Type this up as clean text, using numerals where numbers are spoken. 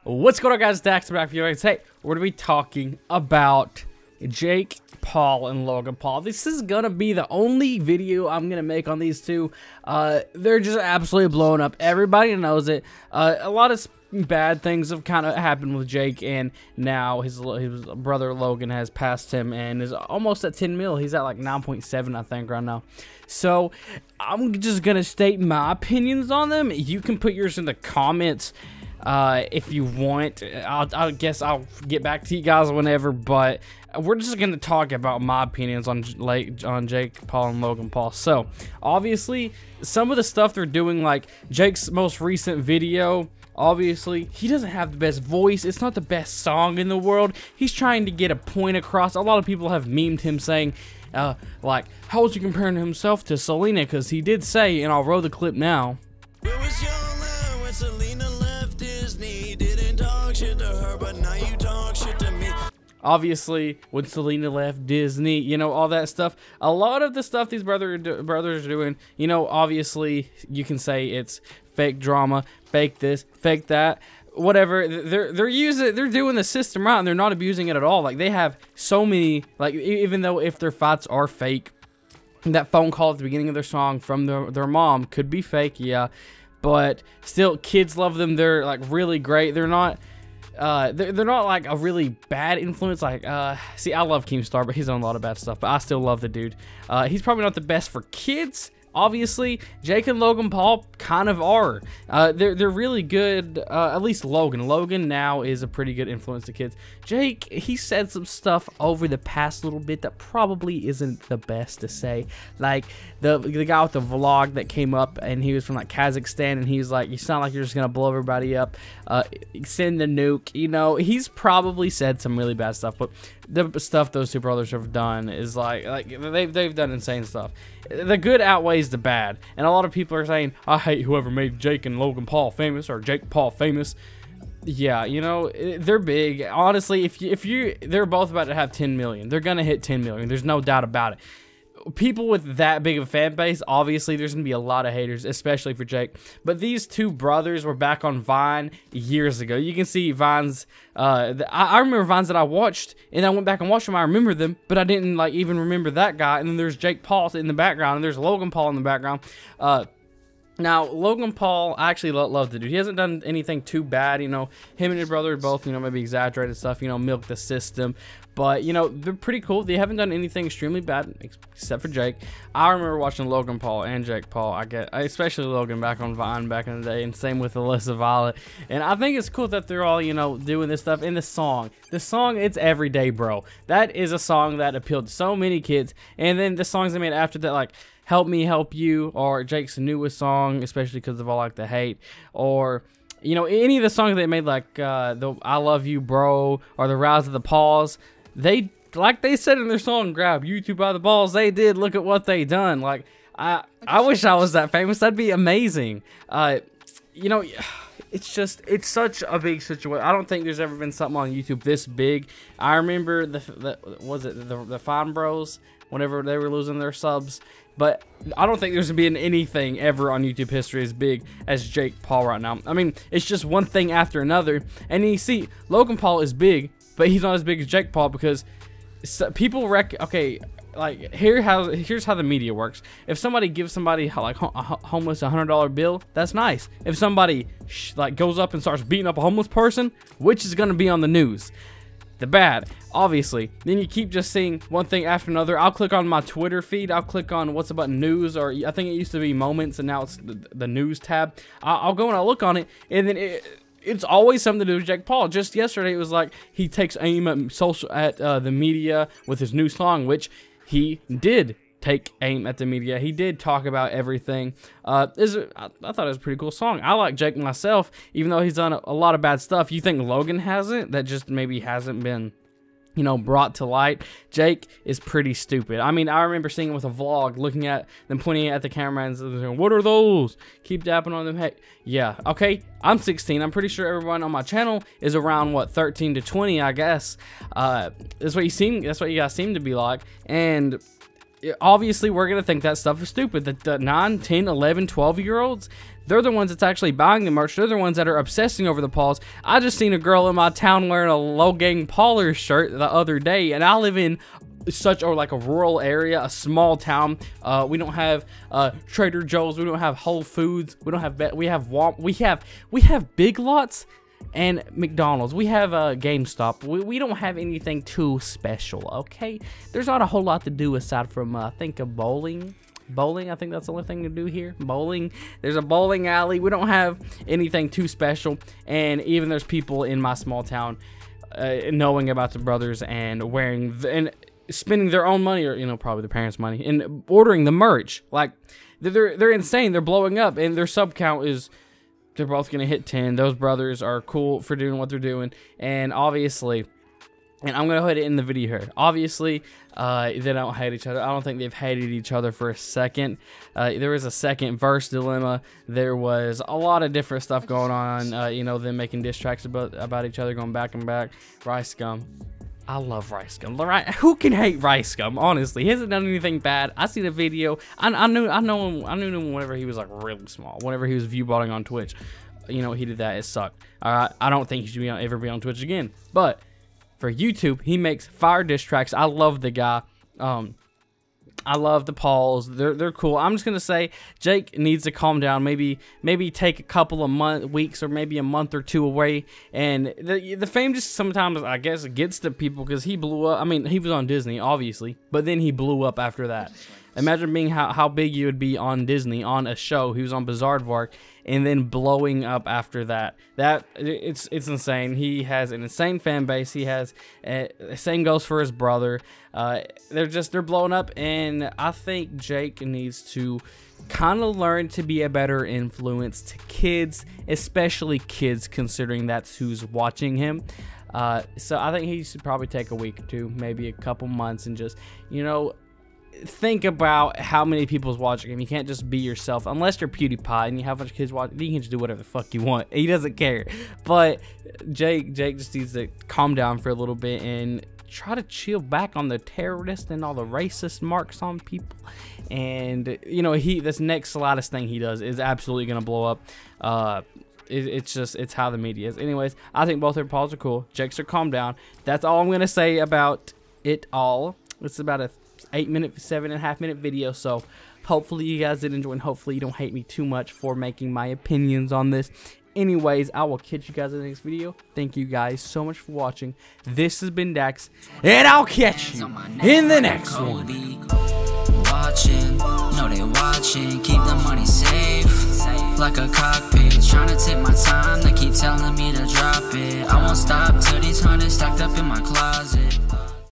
What's going on, guys? Dax back for you. Hey, we're gonna be talking about Jake Paul and Logan Paul. This is gonna be the only video I'm gonna make on these two. They're just absolutely blowing up. Everybody knows it. A lot of bad things have kind of happened with Jake, and now his brother Logan has passed him and is almost at 10 mil. He's at like 9.7, I think, right now. So I'm just gonna state my opinions on them. You can put yours in the comments if you want. I guess I'll get back to you guys whenever, but we're just gonna talk about my opinions on Jake Paul and Logan Paul. So obviously some of the stuff they're doing, like Jake's most recent video, obviously he doesn't have the best voice. It's not the best song in the world. He's trying to get a point across. A lot of people have memed him saying like, how is he comparing himself to Selena? Because he did say, and I'll roll the clip now, Where was your love when Selena left Disney? Didn't talk shit to her, but now you talk shit to me. obviously when Selena left Disney, you know, all that stuff. A lot of the stuff these brothers are doing, you know, obviously you can say it's fake drama, fake this, fake that, whatever. They're doing the system right, and they're not abusing it at all. Like, they have so many, like, even though if their fights are fake, that phone call at the beginning of their song from their mom could be fake, yeah, but still kids love them. They're like really great. They're not they're not like a really bad influence. Like, see, I love Keemstar, but he's done a lot of bad stuff, but I still love the dude. He's probably not the best for kids. Obviously, Jake and Logan Paul kind of are. They're really good. At least Logan. Logan now is a pretty good influence to kids. Jake, he said some stuff over the past little bit that probably isn't the best to say. Like the guy with the vlog that came up, and he was from like Kazakhstan, and he was like, "You sound like you're just gonna blow everybody up. Send the nuke." You know, he's probably said some really bad stuff, but the stuff those two brothers have done is like they've done insane stuff. The good outweighs the bad, and a lot of people are saying, I hate whoever made Jake and Logan Paul famous, or Jake Paul famous. Yeah, you know, they're big. Honestly, they're both about to have 10 million. They're gonna hit 10 million. There's no doubt about it. People with that big of a fan base, obviously there's gonna be a lot of haters, especially for Jake. But these two brothers were back on Vine years ago. You can see Vines. I remember Vines that I watched, and I went back and watched them. I remember them, but I didn't like even remember that guy. And then there's Jake Paul in the background, and there's Logan Paul in the background. Now, Logan Paul, I actually love the dude. He hasn't done anything too bad, you know. Him and his brother both, you know, maybe exaggerated stuff, you know, milk the system. But, you know, they're pretty cool. They haven't done anything extremely bad, except for Jake. I remember watching Logan Paul and Jake Paul. Especially Logan back on Vine back in the day, and same with Alyssa Violet. And I think it's cool that they're all, you know, doing this stuff. In the song, it's Everyday Bro. That is a song that appealed to so many kids. And then the songs they made after that, like Help Me Help You, or Jake's newest song, especially because of all like the hate, or, you know, any of the songs they made, like the I Love You Bro, or the Rise of the Paws. They, like they said in their song, grab YouTube by the balls. They did. Look at what they done. Like, I wish I was that famous. That'd be amazing. You know, it's such a big situation. I don't think there's ever been something on YouTube this big. I remember the Fine Bros, whenever they were losing their subs. But I don't think there's been anything ever on YouTube history as big as Jake Paul right now. I mean, it's just one thing after another. And you see, Logan Paul is big, but he's not as big as Jake Paul, because people okay, like, here's how the media works. If somebody gives somebody like homeless a $100 bill, that's nice. If somebody like goes up and starts beating up a homeless person, which is going to be on the news? The bad, obviously. Then you keep just seeing one thing after another. I'll click on my Twitter feed. I'll click on what's about news, or I think it used to be moments, and now it's the news tab. I'll go and I'll look on it, and then it's always something to do with Jake Paul. Just yesterday, it was like he takes aim at the media with his new song, which he did take aim at the media. He did talk about everything. I thought it was a pretty cool song. I like Jake myself, even though he's done a lot of bad stuff. You think Logan hasn't? That just maybe hasn't been, you know, brought to light. Jake is pretty stupid. I mean, I remember seeing it with a vlog, looking at them, pointing at the camera and saying, what are those? Keep dapping on them. Hey, yeah, okay, I'm 16. I'm pretty sure everyone on my channel is around, what, 13 to 20, I guess. That's what you guys seem to be like. And obviously we're gonna think that stuff is stupid. The 9, 10, 11, 12-year-olds, They're the ones that's actually buying the merch. They're the ones that are obsessing over the Pauls. I just seen a girl in my town wearing a Logan Pauler shirt the other day, and I live in such a rural area, a small town. We don't have Trader Joe's. We don't have Whole Foods. We don't have we have Big Lots and McDonald's. We have GameStop. We don't have anything too special, okay? There's not a whole lot to do aside from I think a bowling. I think that's the only thing to do here. Bowling. There's a bowling alley. We don't have anything too special, and even there's people in my small town knowing about the brothers and wearing and spending their own money, or probably their parents' money, and ordering the merch. Like they're insane. They're blowing up, and their sub count is. They're both going to hit 10. Those brothers are cool for doing what they're doing. And obviously, and I'm going to go ahead and end the video here. Obviously, they don't hate each other. I don't think they've hated each other for a second. There was a second verse dilemma. There was a lot of different stuff going on. Them making diss tracks about each other, going back and back. Rice Gum. I love Rice Gum. Right? Who can hate Rice Gum? Honestly, he hasn't done anything bad. I seen a video. I knew him whenever he was like really small. Whenever he was viewbotting on Twitch, he did that. It sucked. All right, I don't think he should ever be on Twitch again. But for YouTube, he makes fire diss tracks. I love the guy. I love the Pauls. They're cool. I'm just gonna say Jake needs to calm down. Maybe take a couple of weeks or maybe a month or two away. And the fame just sometimes, I guess, gets to people because he blew up. I mean, he was on Disney, obviously, but then he blew up after that. Imagine being how big you would be on Disney on a show. He was on Bizarre and then blowing up after that. It's insane. He has an insane fan base. He has same goes for his brother. They're blowing up, and I think Jake needs to kind of learn to be a better influence to kids, especially kids, considering that's who's watching him. So I think he should probably take a week or two, maybe a couple months, and just think about how many people's watching him. You can't just be yourself unless you're PewDiePie and you have a bunch of kids watching. You can just do whatever the fuck you want. He doesn't care. But Jake just needs to calm down for a little bit and try to chill back on the terrorist and all the racist marks on people. And this next slightest thing he does is absolutely gonna blow up. It's how the media is. Anyways, I think both their Pauls are cool. Jake's are calm down. That's all I'm gonna say about it all. It's about a 7.5 minute video, so hopefully you guys did enjoy, and hopefully you don't hate me too much for making my opinions on this. Anyways, I will catch you guys in the next video. Thank you guys so much for watching. This has been Dax, and I'll catch you in the next one. Watching, no they watching, keep the money safe, like a cockpit, trying to take my time, they keep telling me to drop it, I won't stop till these hundreds stacked up in my closet.